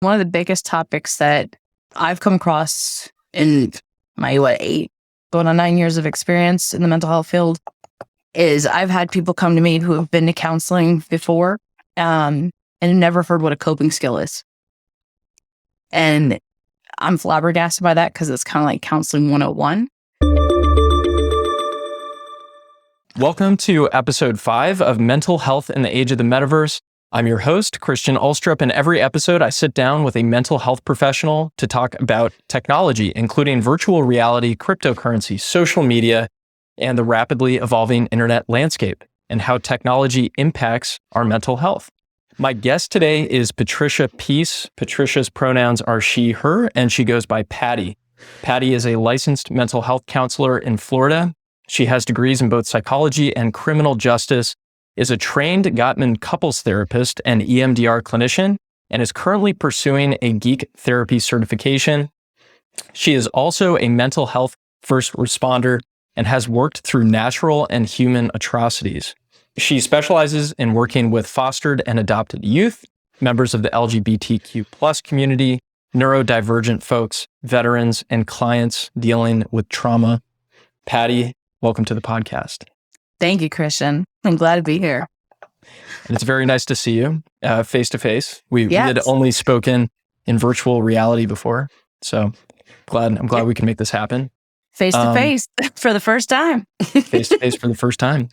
One of the biggest topics that I've come across in my, going on 9 years of experience in the mental health field is I've had people come to me who have been to counseling before and never heard what a coping skill is. And I'm flabbergasted by that because it's kind of like counseling 101. Welcome to episode 5 of Mental Health in the Age of the Metaverse. I'm your host, Christian Ulstrup, and every episode I sit down with a mental health professional to talk about technology, including virtual reality, cryptocurrency, social media, and the rapidly evolving internet landscape, and how technology impacts our mental health. My guest today is Patricia Peace. Patricia's pronouns are she, her, and she goes by Patti. Patti is a licensed mental health counselor in Florida. She has degrees in both psychology and criminal justice, is a trained Gottman couples therapist and EMDR clinician, and is currently pursuing a Geek Therapy certification. She is also a mental health first responder and has worked through natural and human atrocities. She specializes in working with fostered and adopted youth, members of the LGBTQ+ community, neurodivergent folks, veterans, and clients dealing with trauma. Patti, welcome to the podcast. Thank you, Christian. I'm glad to be here. And it's very nice to see you face to face. We Yes. had only spoken in virtual reality before, so I'm glad we can make this happen. Face to face for the first time. Face to face for the first time.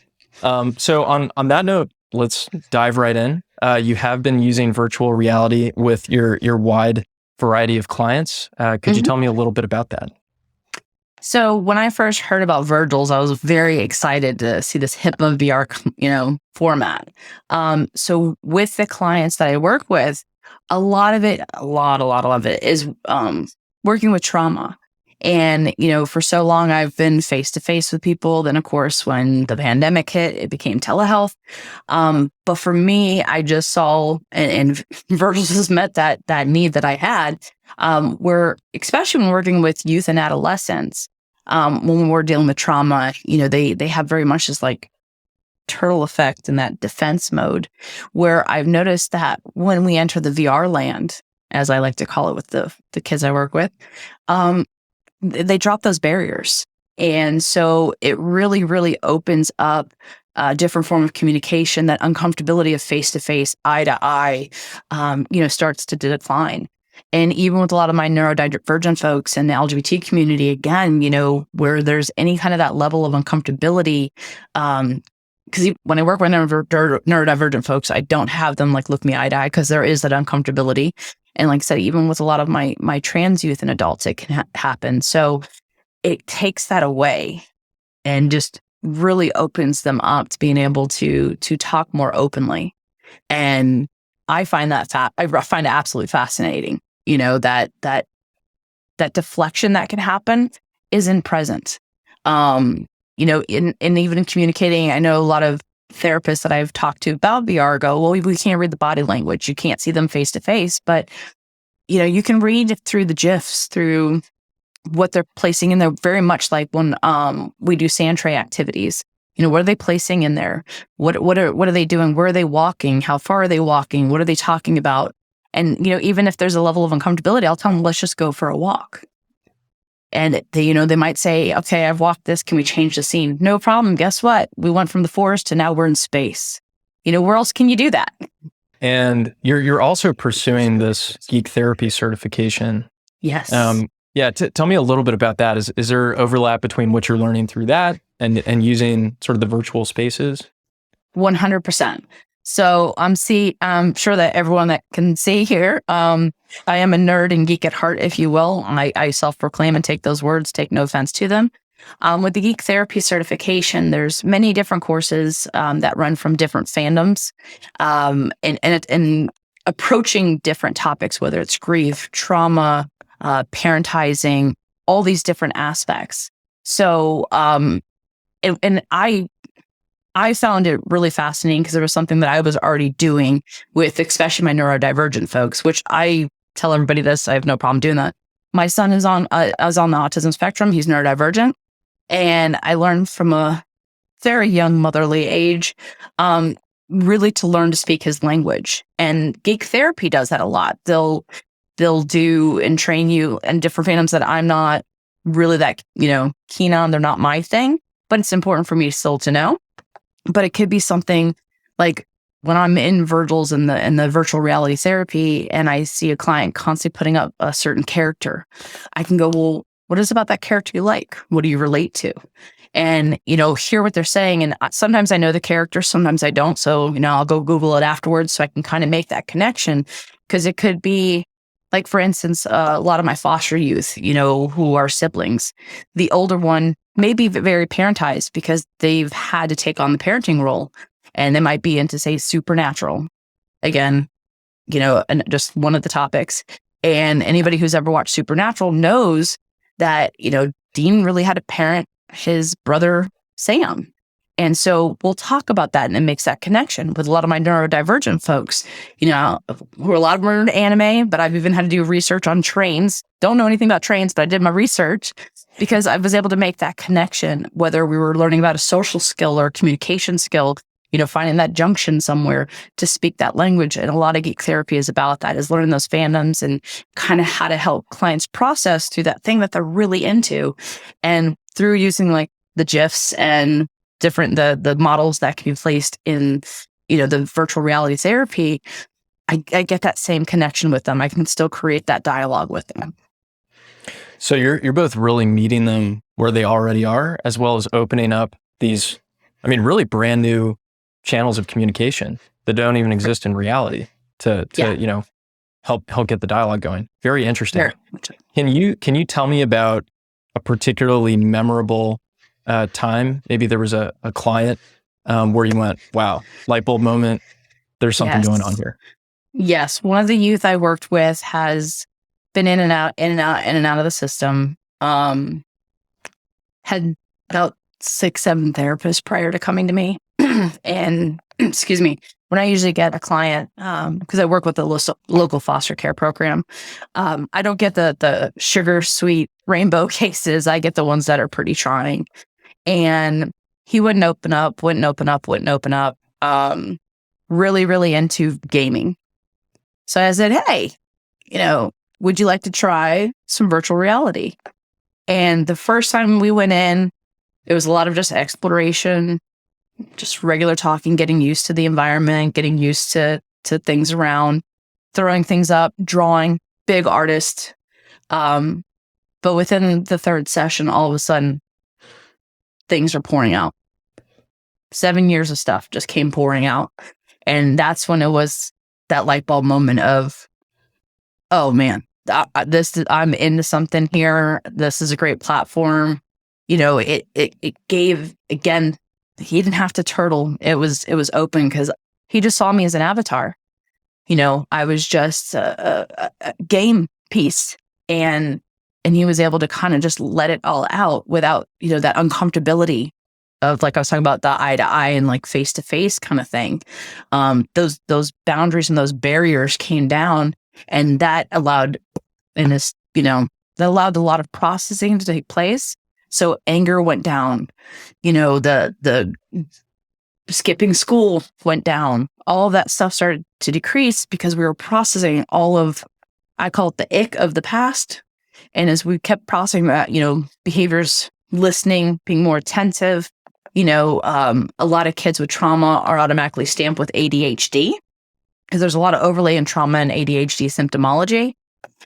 So on that note, let's dive right in. You have been using virtual reality with your wide variety of clients. Could you tell me a little bit about that? So when I first heard about Virgils, I was very excited to see this HIPAA VR, format. So with the clients that I work with, a lot of it is working with trauma. And, for so long, I've been face to face with people. Then, of course, when the pandemic hit, it became telehealth. But for me, I just saw, and Virgils has met that need that I had, where, especially when working with youth and adolescents, when we're dealing with trauma, they have very much this like turtle effect in that defense mode, where I've noticed that when we enter the VR land, as I like to call it with the kids I work with, they drop those barriers. And so it really, really opens up a different form of communication. That uncomfortability of face-to-face, eye-to-eye, starts to decline. And even with a lot of my neurodivergent folks in the LGBT community, again, where there's any kind of that level of uncomfortability, because when I work with neurodivergent folks, I don't have them look me eye to eye because there is that uncomfortability. And like I said, even with a lot of my trans youth and adults, it can happen. So it takes that away and just really opens them up to being able to talk more openly. And I find I find it absolutely fascinating. That deflection that can happen isn't present. In even in communicating, I know a lot of therapists that I've talked to about VR go, well, we can't read the body language. You can't see them face to face, but you can read through the GIFs, through what they're placing in there. Very much like when we do sand tray activities. What are they placing in there? What are they doing? Where are they walking? How far are they walking? What are they talking about? And even if there's a level of uncomfortability, I'll tell them, let's just go for a walk. And they might say, okay, I've walked this. Can we change the scene? No problem. Guess what? We went from the forest to now we're in space. Where else can you do that? And you're also pursuing this Geek Therapy certification. Yes. Tell me a little bit about that. Is there overlap between what you're learning through that and using sort of the virtual spaces? 100%. So I'm sure that everyone that can see here, I am a nerd and geek at heart, if you will. I self-proclaim and take those words, take no offense to them. With the Geek Therapy certification, there's many different courses that run from different fandoms and approaching different topics, whether it's grief, trauma, parentizing, all these different aspects. So, and I found it really fascinating because there was something that I was already doing with, especially my neurodivergent folks, which I tell everybody this, I have no problem doing that. My son is on the autism spectrum. He's neurodivergent. And I learned from a very young motherly age, really to learn to speak his language. And Geek Therapy does that a lot. They'll they'll do and train you in different fandoms that I'm not really that, keen on. They're not my thing, but it's important for me still to know. But it could be something like when I'm in Virgils in the virtual reality therapy and I see a client constantly putting up a certain character, I can go, well, what is about that character you like? What do you relate to? And, hear what they're saying. And sometimes I know the character, sometimes I don't. So, I'll go Google it afterwards so I can kind of make that connection. Because it could be, like, for instance, a lot of my foster youth, who are siblings, the older one may be very parentized because they've had to take on the parenting role. And they might be into, say, supernatural. Again, and just one of the topics. And anybody who's ever watched Supernatural knows that, Dean really had to parent his brother, Sam. And so we'll talk about that, and it makes that connection with a lot of my neurodivergent folks, who a lot of them are into anime, but I've even had to do research on trains. Don't know anything about trains, but I did my research because I was able to make that connection, whether we were learning about a social skill or a communication skill, finding that junction somewhere to speak that language. And a lot of geek therapy is about that, is learning those fandoms and kind of how to help clients process through that thing that they're really into. And through using like the GIFs and different, the models that can be placed in, the virtual reality therapy, I get that same connection with them. I can still create that dialogue with them. So you're both really meeting them where they already are, as well as opening up these, really brand new channels of communication that don't even exist in reality to help get the dialogue going. Very interesting. Sure. Can you tell me about a particularly memorable time? Maybe there was a client where you went, wow, light bulb moment. There's something going on here. Yes. One of the youth I worked with has been in and out of the system. Had about 6-7 therapists prior to coming to me. And excuse me, when I usually get a client, because I work with the local foster care program, I don't get the sugar sweet rainbow cases. I get the ones that are pretty trying. And he wouldn't open up. Really, really into gaming. So I said, hey, would you like to try some virtual reality? And the first time we went in, it was a lot of just exploration, just regular talking, getting used to the environment, getting used to things around, throwing things up, drawing, big artist. But within the third session, all of a sudden, things are pouring out. 7 years of stuff just came pouring out. And that's when it was that light bulb moment of, oh man, I'm into something here. This is a great platform. It gave, again, he didn't have to turtle. It was open because he just saw me as an avatar. I was just a game piece, and he was able to kind of just let it all out without, that uncomfortability of, like I was talking about, the eye to eye and like face to face kind of thing. Those boundaries and those barriers came down, and that allowed, that allowed a lot of processing to take place. So anger went down, the skipping school went down. All of that stuff started to decrease because we were processing all of, I call it the ick of the past. And as we kept processing that, behaviors, listening, being more attentive, a lot of kids with trauma are automatically stamped with ADHD because there's a lot of overlay in trauma and ADHD symptomology.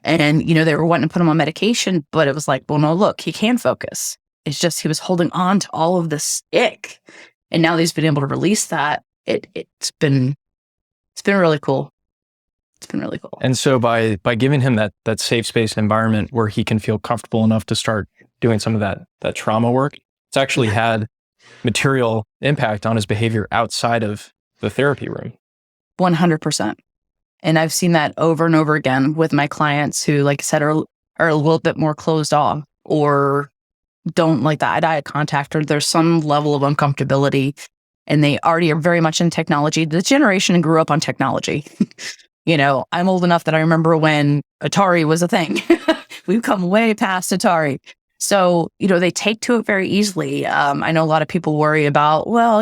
And, they were wanting to put him on medication, but it was like, well, no, look, he can focus. It's just he was holding on to all of this ick. And now that he's been able to release that, it's been really cool. It's been really cool. And so by giving him that safe space environment where he can feel comfortable enough to start doing some of that trauma work, it's actually had material impact on his behavior outside of the therapy room. 100%. And I've seen that over and over again with my clients who, like I said, are a little bit more closed off or don't like the eye-to-eye contact, or there's some level of uncomfortability, and they already are very much in technology. The generation grew up on technology. I'm old enough that I remember when Atari was a thing. We've come way past Atari. So, they take to it very easily. I know a lot of people worry about, well,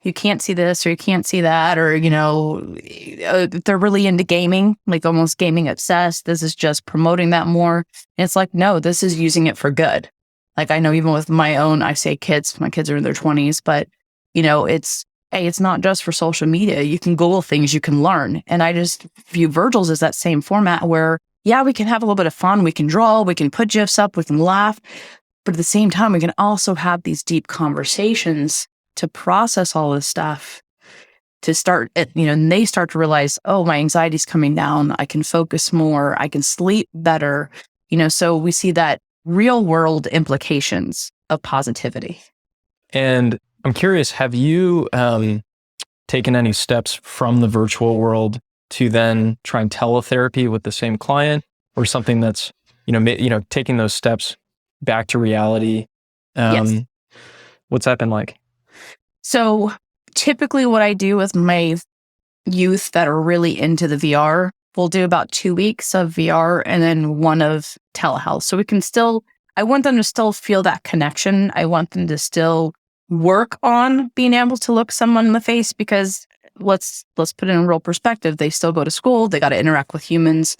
you can't see this or you can't see that, or, they're really into gaming, like almost gaming obsessed. This is just promoting that more. And it's like, no, this is using it for good. Like I know even with my own, I say kids, my kids are in their 20s, but it's not just for social media. You can Google things, you can learn. And I just view Virgils as that same format where, yeah, we can have a little bit of fun. We can draw, we can put GIFs up, we can laugh. But at the same time, we can also have these deep conversations to process all this stuff, to start, and they start to realize, oh, my anxiety's coming down. I can focus more. I can sleep better. So we see that real world implications of positivity. And I'm curious, have you taken any steps from the virtual world to then try and teletherapy with the same client, or something that's, taking those steps back to reality? Yes. What's that been like? So typically what I do with my youth that are really into the VR, we'll do about 2 weeks of VR and then one of telehealth. So I want them to still feel that connection. I want them to still work on being able to look someone in the face, because let's put it in real perspective. They still go to school. They got to interact with humans.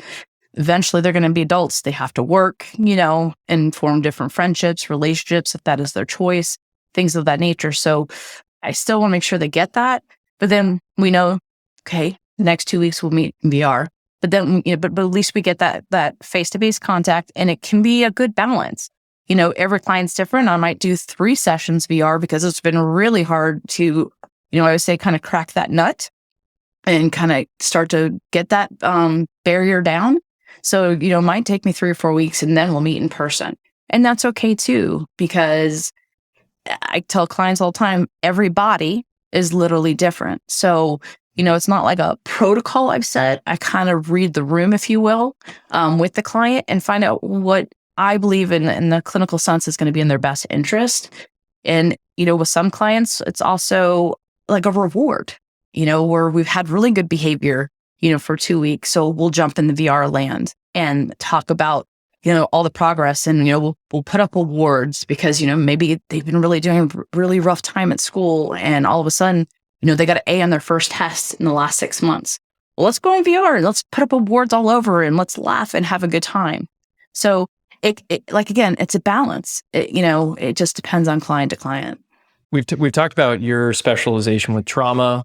Eventually they're going to be adults. They have to work, and form different friendships, relationships, if that is their choice, things of that nature. So I still want to make sure they get that. But then we know, okay, the next 2 weeks we'll meet in VR. But then, but at least we get that face-to-face contact, and it can be a good balance. Every client's different. I might do 3 sessions VR because it's been really hard to, I would say, kind of crack that nut and kind of start to get that barrier down. So, it might take me 3 or 4 weeks, and then we'll meet in person. And that's okay too, because I tell clients all the time, every body is literally different. So, it's not like a protocol I've set. I kind of read the room, if you will, with the client and find out what I believe in the clinical sense is going to be in their best interest. And, with some clients, it's also like a reward, where we've had really good behavior, for 2 weeks. So we'll jump in the VR land and talk about, all the progress, and, we'll put up awards because, maybe they've been really doing a really rough time at school, and all of a sudden, they got an A on their first test in the last 6 months. Well, let's go in VR. Let's put up awards all over and let's laugh and have a good time. So again, it's a balance. It just depends on client to client. We've talked about your specialization with trauma.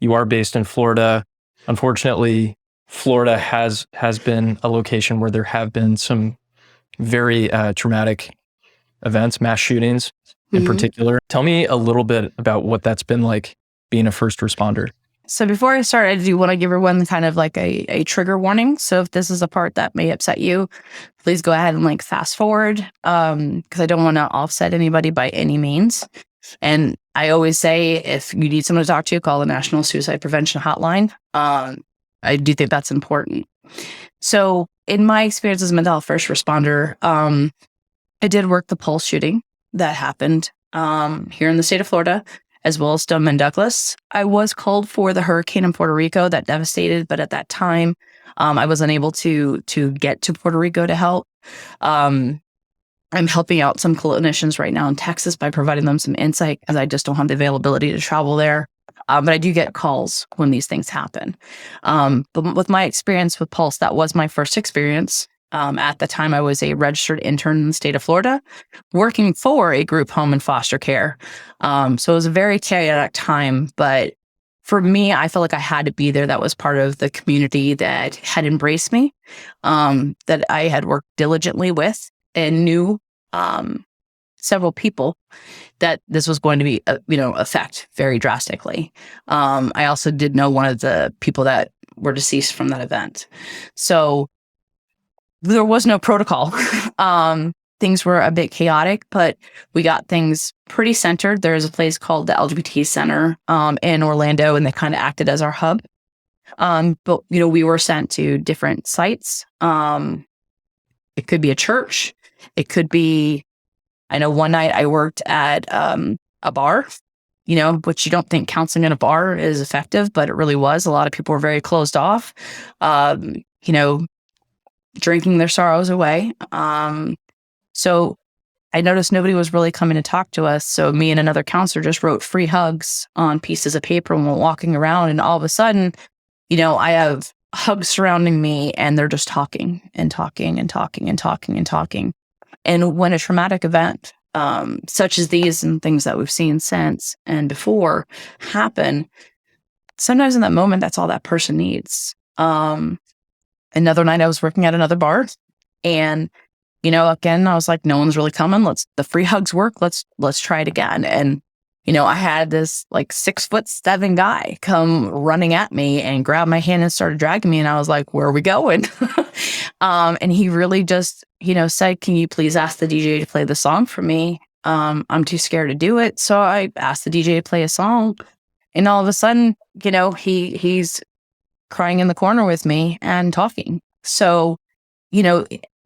You are based in Florida. Unfortunately, Florida has been a location where there have been some very traumatic events, mass shootings in particular. Tell me a little bit about what that's been like being a first responder. So before I start, I do want to give everyone kind of like a trigger warning. So if this is a part that may upset you, please go ahead and fast forward, because I don't want to offset anybody by any means. And I always say, if you need someone to talk to, call the National Suicide Prevention Hotline. I do think that's important. So in my experience as a mental health first responder, I did work the Pulse shooting that happened here in the state of Florida, as well as Stoneman Douglas. I was called for the hurricane in Puerto Rico that devastated, but at that time, I was unable to get to Puerto Rico to help. I'm helping out some clinicians right now in Texas by providing them some insight, because I just don't have the availability to travel there. But I do get calls when these things happen. But with my experience with Pulse, that was my first experience. At the time, I was a registered intern in the state of Florida, working for a group home and foster care. So it was a very chaotic time. But for me, I felt like I had to be there. That was part of the community that had embraced me, that I had worked diligently with, and knew several people that this was going to be, affect very drastically. I also did know one of the people that were deceased from that event. So there was no protocol. Things were a bit chaotic, but we got things pretty centered. There's a place called the LGBT Center in Orlando, and they kind of acted as our hub. But, we were sent to different sites. It could be a church. It could be, I know one night I worked at a bar, which you don't think counseling in a bar is effective, but it really was. A lot of people were very closed off, drinking their sorrows away. So I noticed nobody was really coming to talk to us. So me and another counselor just wrote free hugs on pieces of paper when we're walking around. And all of a sudden, I have hugs surrounding me and they're just talking and talking and talking and talking and talking. And when a traumatic event, such as these and things that we've seen since and before happen, sometimes in that moment, that's all that person needs. Another night I was working at another bar and, again, I was like, no one's really coming. The free hugs work. Let's try it again. And, I had this like 6'7" guy come running at me and grab my hand and started dragging me. And I was like, where are we going? And he really just, said, can you please ask the DJ to play the song for me? I'm too scared to do it. So I asked the DJ to play a song. And all of a sudden, he's crying in the corner with me and talking. So,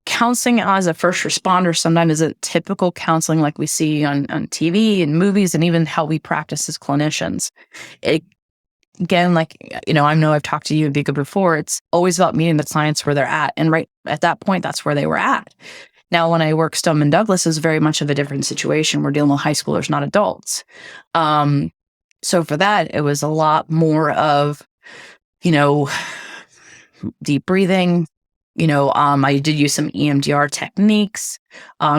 counseling as a first responder sometimes isn't typical counseling like we see on TV and movies and even how we practice as clinicians. Again, I know I've talked to you and Vika before, it's always about meeting the clients where they're at. And right at that point, that's where they were at. Now, when I work Stoneman Douglas is very much of a different situation. We're dealing with high schoolers, not adults. So for that, it was a lot more of, deep breathing. I did use some EMDR techniques,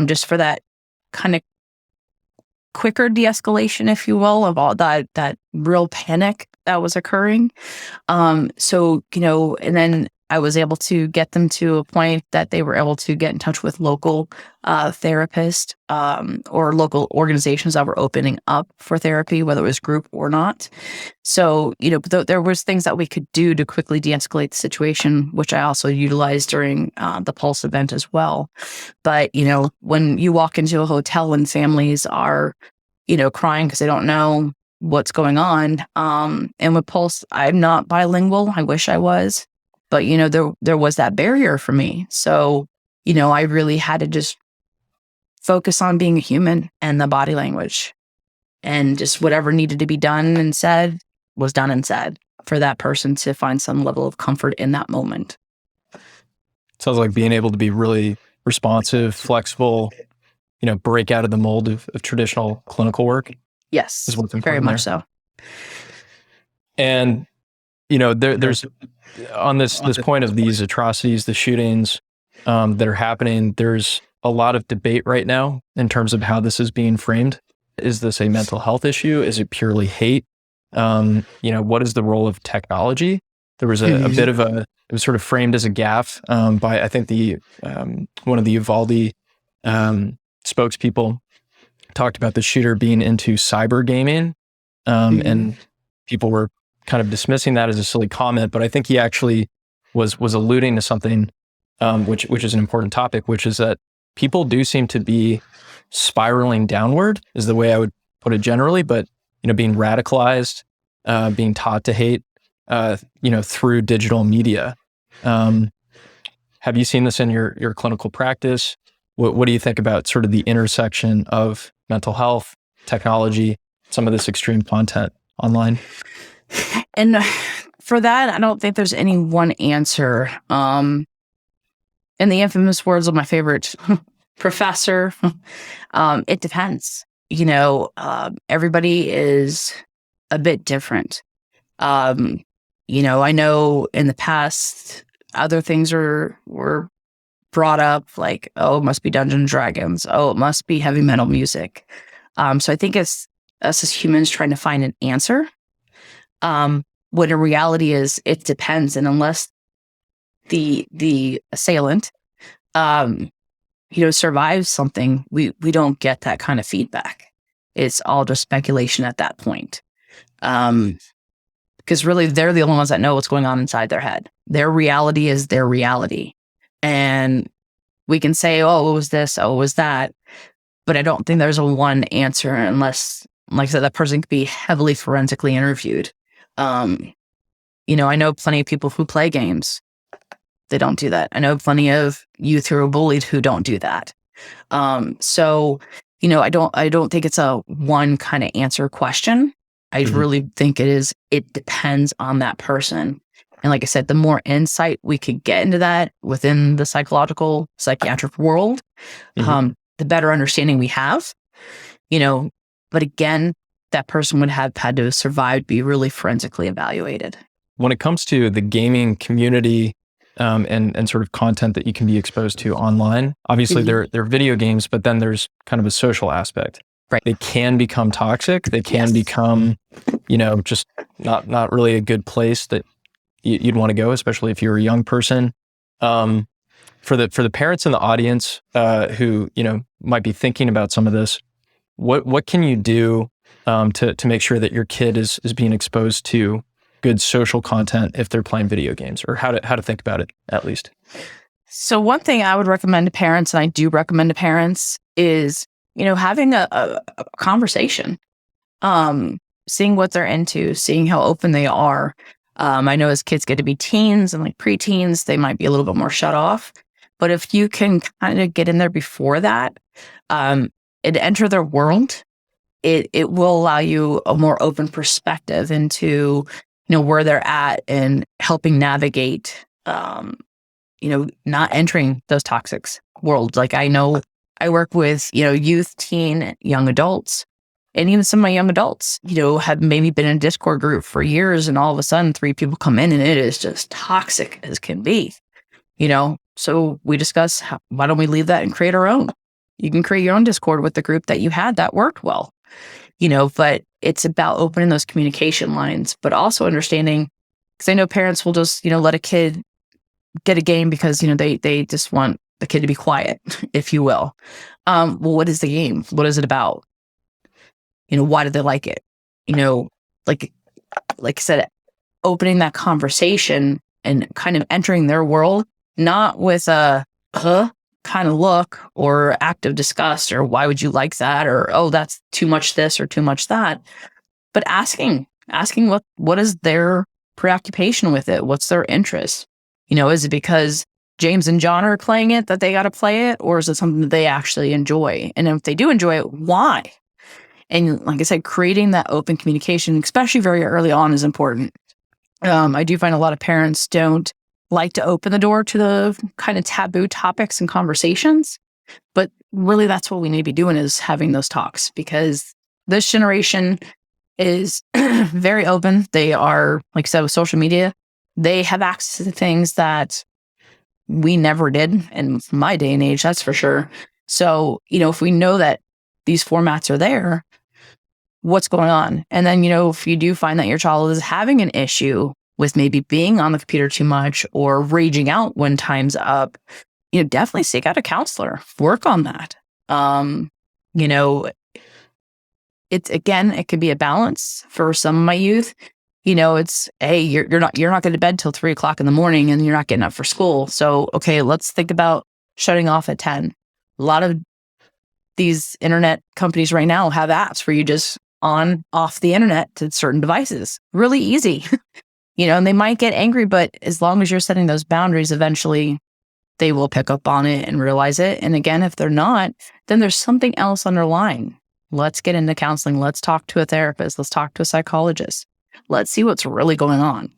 just for that kind of quicker de-escalation, if you will, of all that real panic that was occurring. And then I was able to get them to a point that they were able to get in touch with local therapists or local organizations that were opening up for therapy, whether it was group or not. So, there was things that we could do to quickly de-escalate the situation, which I also utilized during the Pulse event as well. But, when you walk into a hotel and families are, crying because they don't know what's going on. And with Pulse, I'm not bilingual. I wish I was. But, there was that barrier for me. So, I really had to just focus on being a human and the body language. And just whatever needed to be done and said was done and said for that person to find some level of comfort in that moment. Sounds like being able to be really responsive, flexible, break out of the mold of traditional clinical work. Yes, is what's important very much so. And, there's on this point of these atrocities, the shootings that are happening, there's a lot of debate right now in terms of how this is being framed. Is this a mental health issue? Is it purely hate? What is the role of technology? There was a bit of it was sort of framed as a gaffe by, I think, the one of the Uvalde spokespeople talked about the shooter being into cyber gaming, and people were kind of dismissing that as a silly comment, but I think he actually was alluding to something which is an important topic, which is that people do seem to be spiraling downward, is the way I would put it generally, but being radicalized, being taught to hate, through digital media. Have you seen this in your clinical practice? What do you think about sort of the intersection of mental health, technology, some of this extreme content online? And for that, I don't think there's any one answer. In the infamous words of my favorite professor, it depends. Everybody is a bit different. I know in the past, other things were brought up, like, oh, it must be Dungeons and Dragons. Oh, it must be heavy metal music. So I think it's us as humans trying to find an answer. What in reality is, it depends. And unless the assailant, survives something, we don't get that kind of feedback. It's all just speculation at that point. Because really, they're the only ones that know what's going on inside their head. Their reality is their reality. And we can say, oh, it was this, oh, it was that. But I don't think there's a one answer unless, like I said, that person could be heavily forensically interviewed. I know plenty of people who play games. They don't do that. I know plenty of youth who are bullied who don't do that. So, I don't think it's a one kind of answer question. I really think it depends on that person. And like I said, the more insight we could get into that within the psychiatric world, the better understanding we have, but again, that person would have had to have survived, be really forensically evaluated. When it comes to the gaming community and sort of content that you can be exposed to online, obviously there are video games, but then there's kind of a social aspect. Right. They can become toxic. They can become, just not really a good place that you'd want to go, especially if you're a young person. For the parents in the audience who might be thinking about some of this, what can you do to make sure that your kid is being exposed to good social content if they're playing video games, or how to think about it at least? So one thing I would recommend to parents, and I do recommend to parents, is having a conversation, seeing what they're into, seeing how open they are. I know as kids get to be teens and like preteens, they might be a little bit more shut off. But if you can kind of get in there before that and enter their world, it will allow you a more open perspective into where they're at and helping navigate, not entering those toxic worlds. Like I know I work with, youth, teen, young adults, and even some of my young adults, have maybe been in a Discord group for years, and all of a sudden 3 people come in and it is just toxic as can be, So we discuss, why don't we leave that and create our own? You can create your own Discord with the group that you had that worked well, but it's about opening those communication lines, but also understanding, because I know parents will just, let a kid get a game because, they just want the kid to be quiet, if you will. Well, what is the game? What is it about? Why do they like it? Like I said, opening that conversation and kind of entering their world, not with a kind of look or active disgust or why would you like that, or oh, that's too much this or too much that, but asking what is their preoccupation with it? What's their interest? Is it because James and John are playing it that they got to play it, or is it something that they actually enjoy? And if they do enjoy it, why? And like I said, creating that open communication, especially very early on, is important. I do find a lot of parents don't like to open the door to the kind of taboo topics and conversations, but really that's what we need to be doing, is having those talks, because this generation is very open. They are, like I said, with social media, they have access to things that we never did in my day and age, that's for sure. So, if we know that these formats are there, what's going on? And then, if you do find that your child is having an issue with maybe being on the computer too much or raging out when time's up, definitely seek out a counselor, work on that. It's, again, it could be a balance for some of my youth. It's, hey, you're not going to bed till 3:00 in the morning and you're not getting up for school. So, okay, let's think about shutting off at 10. A lot of these internet companies right now have apps where you just on off the internet to certain devices. Really easy, and they might get angry, but as long as you're setting those boundaries, eventually they will pick up on it and realize it. And again, if they're not, then there's something else underlying. Let's get into counseling. Let's talk to a therapist. Let's talk to a psychologist. Let's see what's really going on.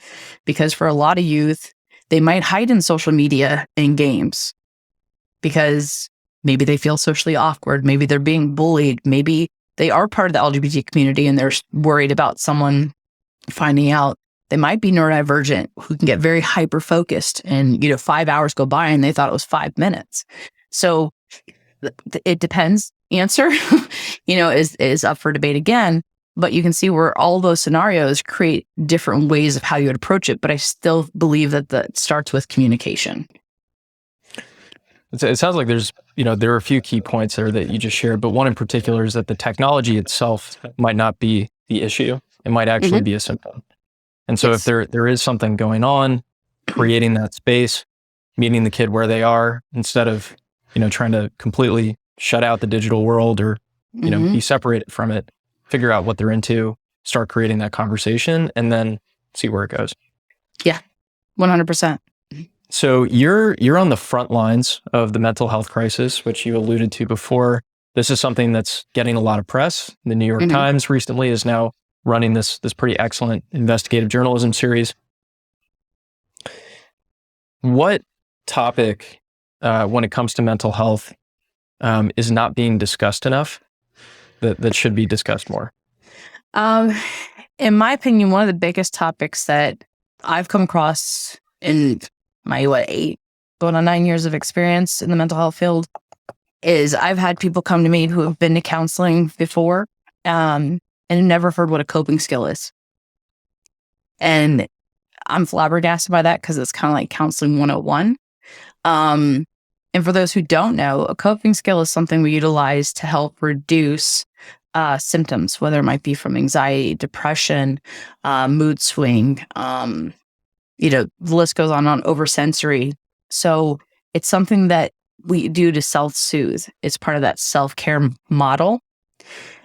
Because for a lot of youth, they might hide in social media and games because maybe they feel socially awkward. Maybe they're being bullied. Maybe they are part of the LGBT community and they're worried about someone finding out. They might be neurodivergent, who can get very hyper-focused and, 5 hours go by and they thought it was 5 minutes. So it depends. Answer, is up for debate again. But you can see where all those scenarios create different ways of how you would approach it. But I still believe that it starts with communication. It sounds like there's, there are a few key points there that you just shared, but one in particular is that the technology itself might not be the issue. It might actually be a symptom. And so if there is something going on, creating that space, meeting the kid where they are, instead of, trying to completely shut out the digital world or, be separated from it, figure out what they're into, start creating that conversation, and then see where it goes. Yeah, 100%. So you're on the front lines of the mental health crisis, which you alluded to before. This is something that's getting a lot of press. The New York Times recently is now running this pretty excellent investigative journalism series. What topic, when it comes to mental health, is not being discussed enough that should be discussed more? In my opinion, one of the biggest topics that I've come across in my going on 9 years of experience in the mental health field is I've had people come to me who have been to counseling before and never heard what a coping skill is. And I'm flabbergasted by that because it's kind of like counseling 101. And for those who don't know, a coping skill is something we utilize to help reduce symptoms, whether it might be from anxiety, depression, mood swing, the list goes on oversensory. So it's something that we do to self-soothe. It's part of that self-care model.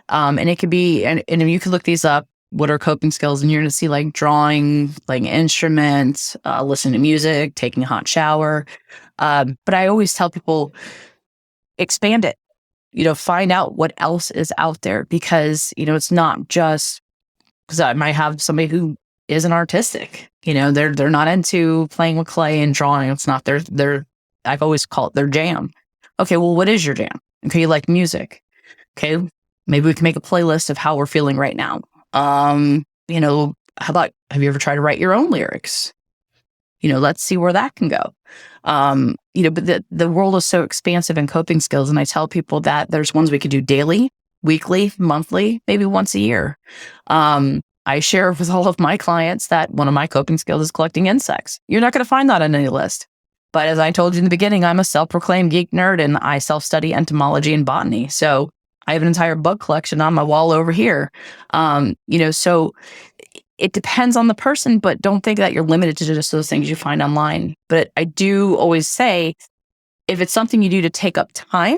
And it could be, and you can look these up, what are coping skills? And you're going to see like drawing, playing instruments, listening to music, taking a hot shower. But I always tell people, expand it, find out what else is out there, because, it's not just, because I might have somebody who isn't artistic, they're not into playing with clay and drawing. It's not their I've always called it their jam. Okay, well, what is your jam? Okay, you like music. Okay, maybe we can make a playlist of how we're feeling right now. How about, have you ever tried to write your own lyrics? Let's see where that can go. But the world is so expansive in coping skills. And I tell people that there's ones we could do daily, weekly, monthly, maybe once a year. I share with all of my clients that one of my coping skills is collecting insects. You're not going to find that on any list. But as I told you in the beginning, I'm a self-proclaimed geek nerd and I self-study entomology and botany. So I have an entire bug collection on my wall over here. So it depends on the person, but don't think that you're limited to just those things you find online. But I do always say, if it's something you do to take up time,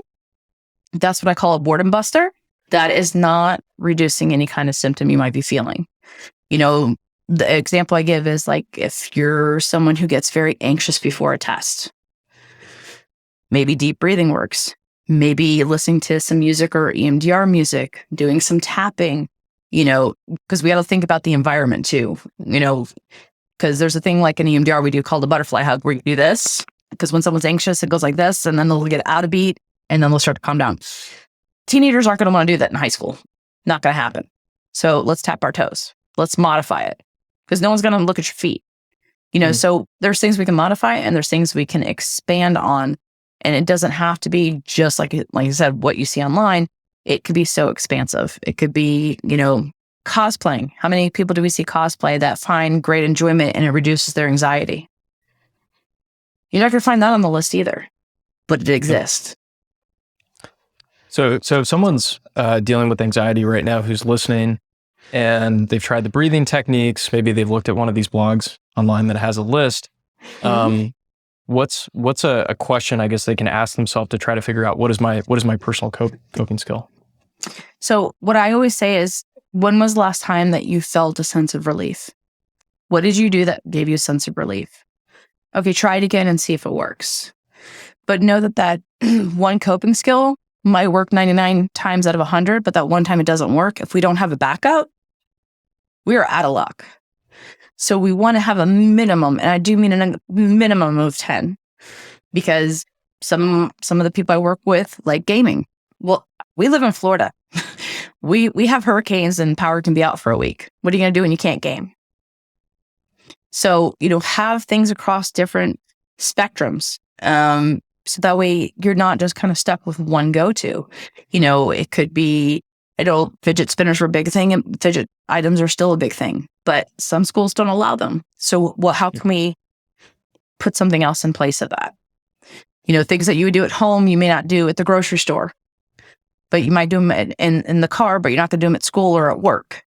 that's what I call a boredom buster. That is not reducing any kind of symptom you might be feeling. The example I give is like, if you're someone who gets very anxious before a test, maybe deep breathing works. Maybe listening to some music or EMDR music, doing some tapping, because we got to think about the environment too, because there's a thing like an EMDR we do called the butterfly hug, where you do this, because when someone's anxious, it goes like this, and then they'll get out of beat, and then they'll start to calm down. Teenagers aren't going to want to do that in high school. Not going to happen. So let's tap our toes. Let's modify it, because no one's going to look at your feet. So there's things we can modify and there's things we can expand on. And it doesn't have to be just like I said, what you see online. It could be so expansive. It could be, cosplaying. How many people do we see cosplay that find great enjoyment and it reduces their anxiety? You're not going to find that on the list either, but it exists. So if someone's dealing with anxiety right now who's listening and they've tried the breathing techniques, maybe they've looked at one of these blogs online that has a list, what's a question I guess they can ask themselves to try to figure out what is my personal coping skill? So what I always say is, when was the last time that you felt a sense of relief? What did you do that gave you a sense of relief? Okay, try it again and see if it works. But know that one coping skill might work 99 times out of 100, but that one time it doesn't work. If we don't have a backup, we are out of luck. So we want to have a minimum, and I do mean a minimum of 10, because some of the people I work with like gaming. Well, we live in Florida. We have hurricanes and power can be out for a week. What are you going to do when you can't game? So, have things across different spectrums. So that way you're not just kind of stuck with one go-to. It could be, fidget spinners were a big thing and fidget items are still a big thing, but some schools don't allow them. So how can we put something else in place of that? Things that you would do at home, you may not do at the grocery store, but you might do them in the car, but you're not going to do them at school or at work.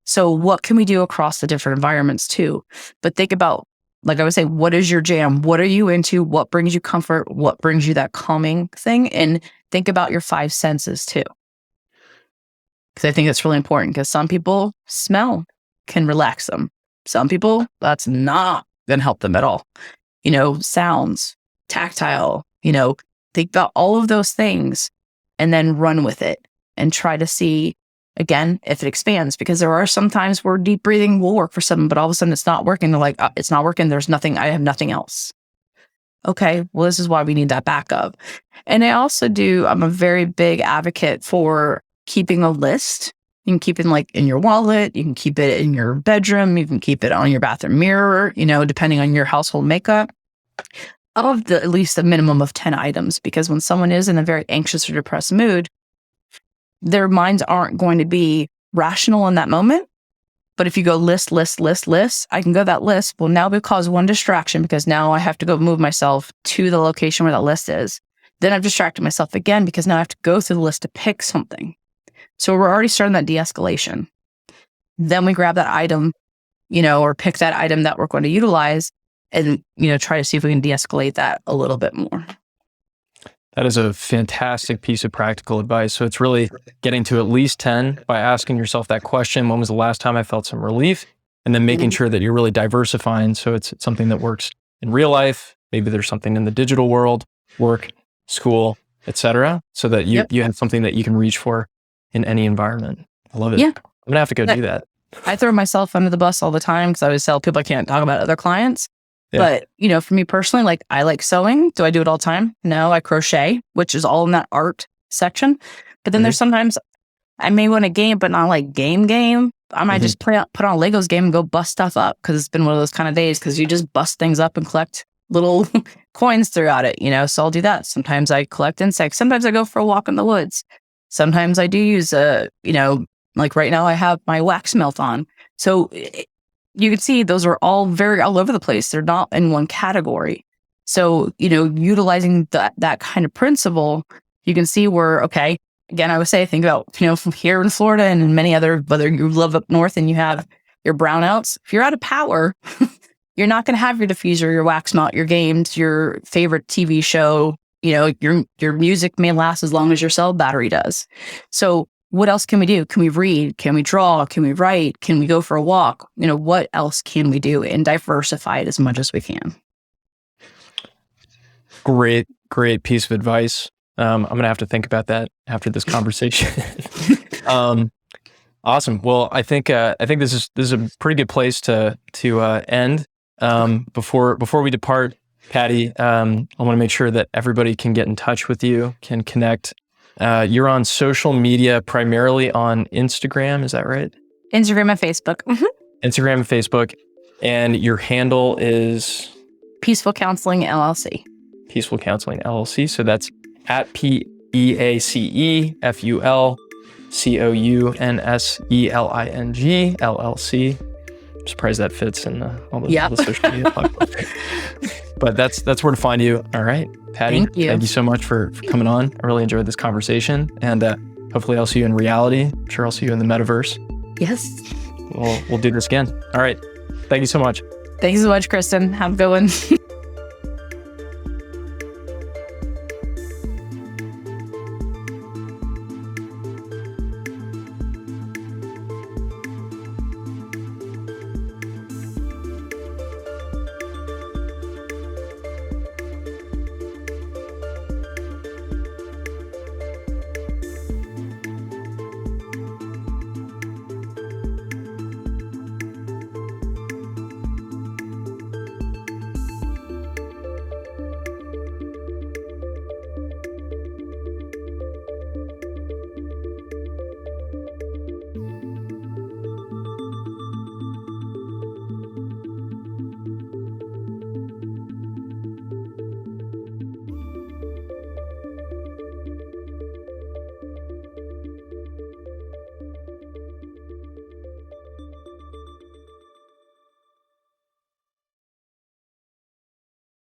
So what can we do across the different environments too? But think about, like I would say, what is your jam? What are you into? What brings you comfort? What brings you that calming thing? And think about your 5 senses too. Because I think that's really important, because some people, smell can relax them. Some people, that's not going to help them at all. Sounds, tactile, think about all of those things and then run with it and try to see, again, if it expands, because there are some times where deep breathing will work for someone, but all of a sudden it's not working. They're like, it's not working. There's nothing. I have nothing else. Okay, well, this is why we need that backup. And I'm a very big advocate for keeping a list. You can keep it in your wallet, you can keep it in your bedroom, you can keep it on your bathroom mirror, depending on your household makeup, of at least a minimum of 10 items. Because when someone is in a very anxious or depressed mood, their minds aren't going to be rational in that moment. But if you go list, I can go that list. Well, now we've caused one distraction because now I have to go move myself to the location where that list is. Then I've distracted myself again because now I have to go through the list to pick something. So we're already starting that de-escalation. Then we grab that item, or pick that item that we're going to utilize and, try to see if we can de-escalate that a little bit more. That is a fantastic piece of practical advice. So it's really getting to at least 10 by asking yourself that question, when was the last time I felt some relief? And then making sure that you're really diversifying. So it's something that works in real life. Maybe there's something in the digital world, work, school, etc., so that you have something that you can reach for in any environment. I love it. Yeah. I'm going to have to go do that. I throw myself under the bus all the time because I always tell people I can't talk about other clients. Yeah. But, for me personally, I like sewing. Do I do it all the time? No, I crochet, which is all in that art section. But then there's sometimes I may want a game, but not like game. I might just put on a Legos game and go bust stuff up because it's been one of those kind of days because you just bust things up and collect little coins throughout it, So I'll do that. Sometimes I collect insects. Sometimes I go for a walk in the woods. Sometimes I do use like right now I have my wax melt on. So you can see those are all all over the place. They're not in one category. So, utilizing that kind of principle, you can see where, okay, again, I would say, think about, from here in Florida and in many other, whether you live up north and you have your brownouts, if you're out of power, you're not going to have your diffuser, your wax melt, your games, your favorite TV show, your music may last as long as your cell battery does. So what else can we do? Can we read? Can we draw? Can we write? Can we go for a walk? What else can we do and diversify it as much as we can? Great piece of advice. I'm going to have to think about that after this conversation. Awesome. Well, I think this is a pretty good place to end. Before we depart, Patti, I want to make sure that everybody can get in touch with you, can connect. You're on social media, primarily on Instagram. Is that right? Instagram and Facebook. Instagram and Facebook. And your handle is? Peaceful Counseling LLC. Peaceful Counseling LLC. So that's at PEACEFULCOUNSELING LLC. I'm surprised that fits in all the social media platforms. But that's where to find you. All right, Patti, thank you so much for coming on. I really enjoyed this conversation, and hopefully I'll see you in reality. I'm sure I'll see you in the metaverse. Yes. We'll do this again. All right. Thank you so much. Thanks so much, Kristen. Have a good one.